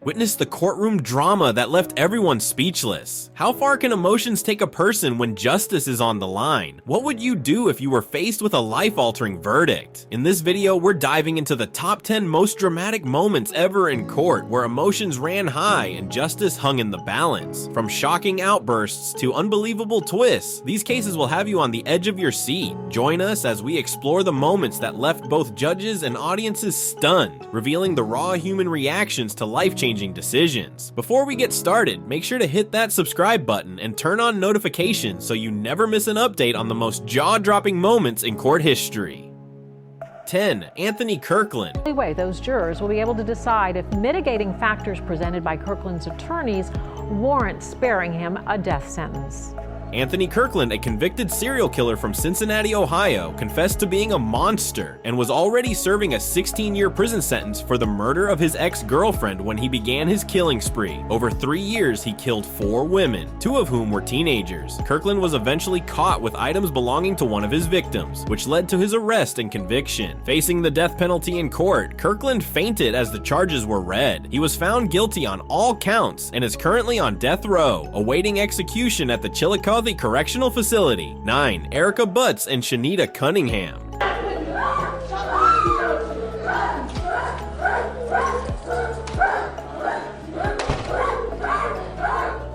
Witness the courtroom drama that left everyone speechless. How far can emotions take a person when justice is on the line? What would you do if you were faced with a life-altering verdict? In this video, we're diving into the top 10 most dramatic moments ever in court where emotions ran high and justice hung in the balance. From shocking outbursts to unbelievable twists, these cases will have you on the edge of your seat. Join us as we explore the moments that left both judges and audiences stunned, revealing the raw human reactions to life-changing decisions. Before we get started, make sure to hit that subscribe button and turn on notifications so you never miss an update on the most jaw-dropping moments in court history. 10. Anthony Kirkland. The only way those jurors will be able to decide if mitigating factors presented by Kirkland's attorneys warrant sparing him a death sentence. Anthony Kirkland, a convicted serial killer from Cincinnati, Ohio, confessed to being a monster and was already serving a 16-year prison sentence for the murder of his ex-girlfriend when he began his killing spree. Over 3 years, he killed 4 women, 2 of whom were teenagers. Kirkland was eventually caught with items belonging to one of his victims, which led to his arrest and conviction. Facing the death penalty in court, Kirkland fainted as the charges were read. He was found guilty on all counts and is currently on death row, awaiting execution at the Chillicothe Correctional Facility. 9. Erica Butts and Shanita Cunningham.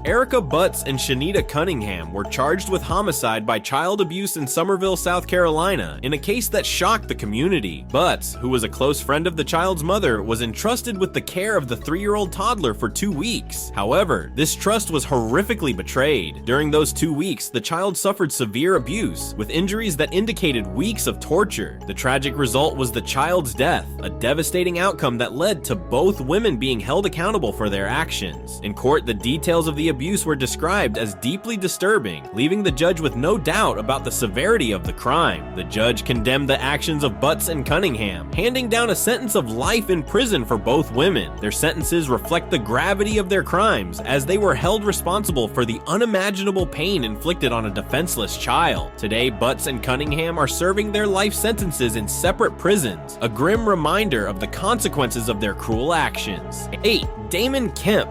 Erica Butts and Shanita Cunningham were charged with homicide by child abuse in Summerville, South Carolina, in a case that shocked the community. Butts, who was a close friend of the child's mother, was entrusted with the care of the 3-year-old toddler for 2 weeks. However, this trust was horrifically betrayed. During those 2 weeks, the child suffered severe abuse, with injuries that indicated weeks of torture. The tragic result was the child's death, a devastating outcome that led to both women being held accountable for their actions. In court, the details of the abuse were described as deeply disturbing, leaving the judge with no doubt about the severity of the crime. The judge condemned the actions of Butts and Cunningham, handing down a sentence of life in prison for both women. Their sentences reflect the gravity of their crimes, as they were held responsible for the unimaginable pain inflicted on a defenseless child. Today, Butts and Cunningham are serving their life sentences in separate prisons, a grim reminder of the consequences of their cruel actions. 8. Damon Kemp.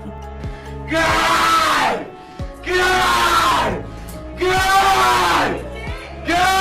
God! God! God! God!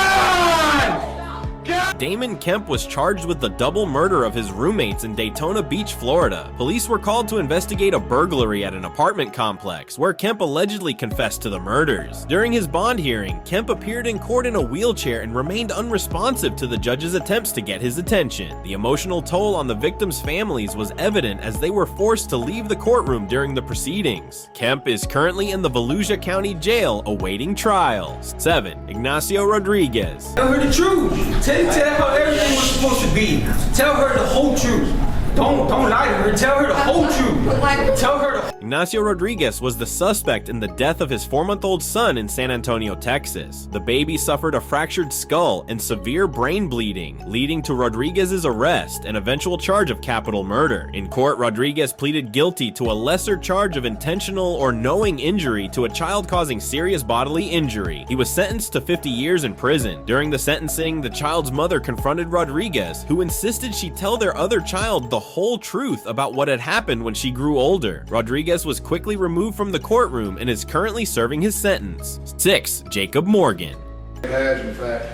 Damon Kemp was charged with the double murder of his roommates in Daytona Beach, Florida. Police were called to investigate a burglary at an apartment complex where Kemp allegedly confessed to the murders. During his bond hearing, Kemp appeared in court in a wheelchair and remained unresponsive to the judge's attempts to get his attention. The emotional toll on the victims' families was evident as they were forced to leave the courtroom during the proceedings. Kemp is currently in the Volusia County Jail awaiting trial. 7. Ignacio Rodriguez. Tell her the truth. Tell her everything was supposed to be. Tell her the whole truth. Don't lie to her. Tell her the whole truth. Tell her the Ignacio Rodriguez was the suspect in the death of his 4-month-old son in San Antonio, Texas. The baby suffered a fractured skull and severe brain bleeding, leading to Rodriguez's arrest and eventual charge of capital murder. In court, Rodriguez pleaded guilty to a lesser charge of intentional or knowing injury to a child causing serious bodily injury. He was sentenced to 50 years in prison. During the sentencing, the child's mother confronted Rodriguez, who insisted she tell their other child the whole truth about what had happened when she grew older. Rodriguez was quickly removed from the courtroom and is currently serving his sentence. 6. Jacob Morgan. It has, in fact,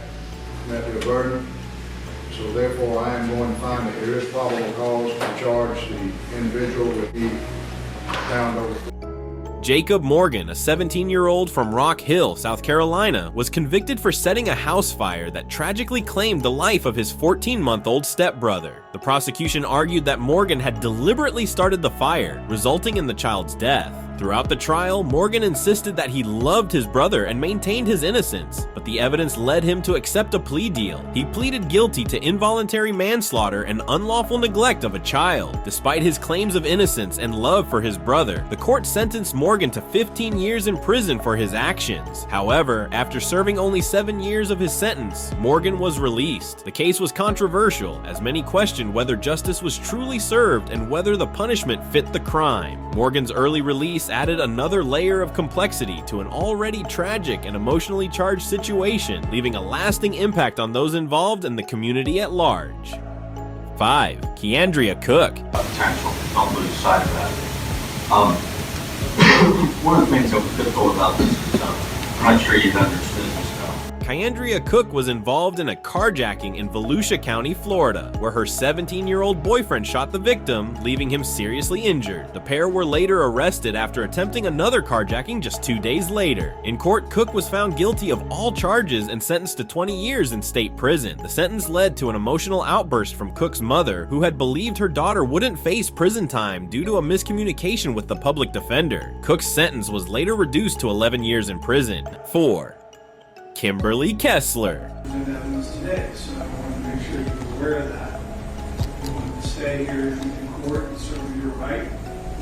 met their burden, so therefore I am going to find that there is probable cause to charge the individual with being found over. Jacob Morgan, a 17-year-old from Rock Hill, South Carolina, was convicted for setting a house fire that tragically claimed the life of his 14-month-old stepbrother. The prosecution argued that Morgan had deliberately started the fire, resulting in the child's death. Throughout the trial, Morgan insisted that he loved his brother and maintained his innocence, but the evidence led him to accept a plea deal. He pleaded guilty to involuntary manslaughter and unlawful neglect of a child. Despite his claims of innocence and love for his brother, the court sentenced Morgan to 15 years in prison for his actions. However, after serving only 7 years of his sentence, Morgan was released. The case was controversial, as many questioned whether justice was truly served and whether the punishment fit the crime. Morgan's early release added another layer of complexity to an already tragic and emotionally charged situation, leaving a lasting impact on those involved and the community at large. 5. Keandria Cook. Potential. Don't lose sight of that. One of the things that was difficult about this is, I'm not sure you'd understood this stuff. Kyandria Cook was involved in a carjacking in Volusia County, Florida, where her 17-year-old boyfriend shot the victim, leaving him seriously injured. The pair were later arrested after attempting another carjacking just 2 days later. In court, Cook was found guilty of all charges and sentenced to 20 years in state prison. The sentence led to an emotional outburst from Cook's mother, who had believed her daughter wouldn't face prison time due to a miscommunication with the public defender. Cook's sentence was later reduced to 11 years in prison. 4. Kimberly Kessler. And that was today, so I wanted to make sure you were aware of that. You wanted to stay here in court and serve your right.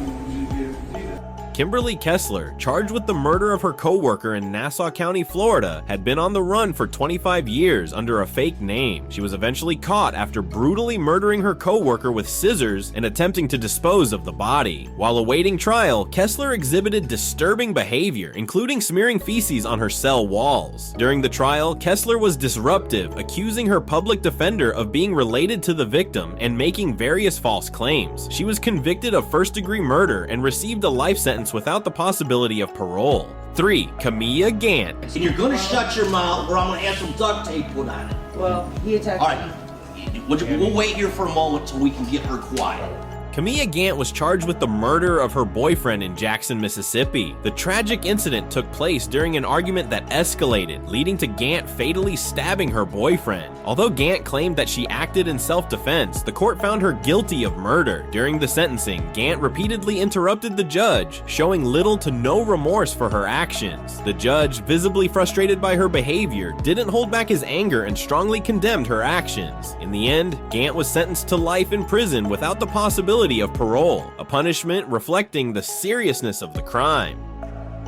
We wanted you to be able to do that. Kimberly Kessler, charged with the murder of her co-worker in Nassau County, Florida, had been on the run for 25 years under a fake name. She was eventually caught after brutally murdering her co-worker with scissors and attempting to dispose of the body. While awaiting trial, Kessler exhibited disturbing behavior, including smearing feces on her cell walls. During the trial, Kessler was disruptive, accusing her public defender of being related to the victim and making various false claims. She was convicted of first-degree murder and received a life sentence without the possibility of parole. 3. Camilla Gant. And you're gonna shut your mouth or I'm gonna have some duct tape put on it. Well, he attacked All right, we'll wait here for a moment till we can get her quiet. Camilla Gant was charged with the murder of her boyfriend in Jackson, Mississippi. The tragic incident took place during an argument that escalated, leading to Gant fatally stabbing her boyfriend. Although Gant claimed that she acted in self-defense, the court found her guilty of murder. During the sentencing, Gant repeatedly interrupted the judge, showing little to no remorse for her actions. The judge, visibly frustrated by her behavior, didn't hold back his anger and strongly condemned her actions. In the end, Gant was sentenced to life in prison without the possibility of parole, a punishment reflecting the seriousness of the crime.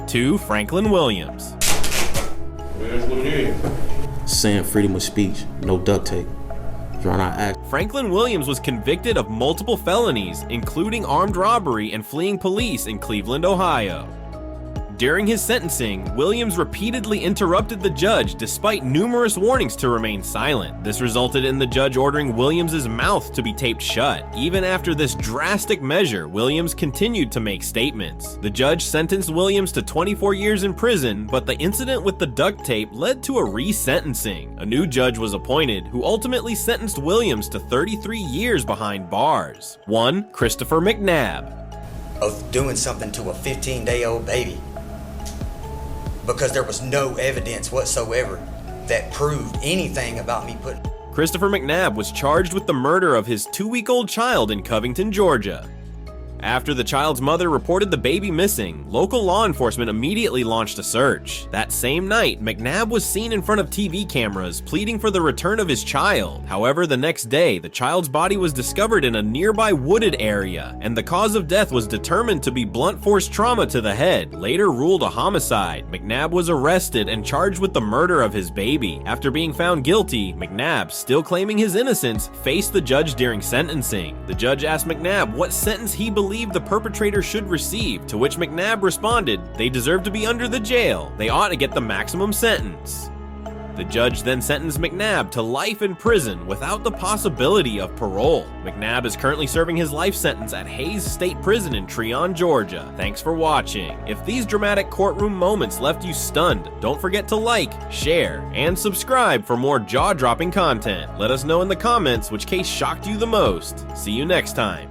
2. Franklin Williams. Saying freedom of speech, no duct tape. You're not act. Franklin Williams was convicted of multiple felonies, including armed robbery and fleeing police in Cleveland, Ohio. During his sentencing, Williams repeatedly interrupted the judge despite numerous warnings to remain silent. This resulted in the judge ordering Williams' mouth to be taped shut. Even after this drastic measure, Williams continued to make statements. The judge sentenced Williams to 24 years in prison, but the incident with the duct tape led to a resentencing. A new judge was appointed, who ultimately sentenced Williams to 33 years behind bars. 1. Christopher McNabb. Of doing something to a 15-day-old baby, because there was no evidence whatsoever that proved anything about me putting. Christopher McNabb was charged with the murder of his 2-week-old child in Covington, Georgia. After the child's mother reported the baby missing, local law enforcement immediately launched a search. That same night, McNabb was seen in front of TV cameras pleading for the return of his child. However, the next day, the child's body was discovered in a nearby wooded area, and the cause of death was determined to be blunt force trauma to the head, later ruled a homicide. McNabb was arrested and charged with the murder of his baby. After being found guilty, McNabb, still claiming his innocence, faced the judge during sentencing. The judge asked McNabb what sentence he believed the perpetrator should receive, to which McNabb responded, "They deserve to be under the jail. They ought to get the maximum sentence." The judge then sentenced McNabb to life in prison without the possibility of parole. McNabb is currently serving his life sentence at Hayes State Prison in Treon, Georgia. Thanks for watching. If these dramatic courtroom moments left you stunned, don't forget to like, share, and subscribe for more jaw-dropping content. Let us know in the comments which case shocked you the most. See you next time.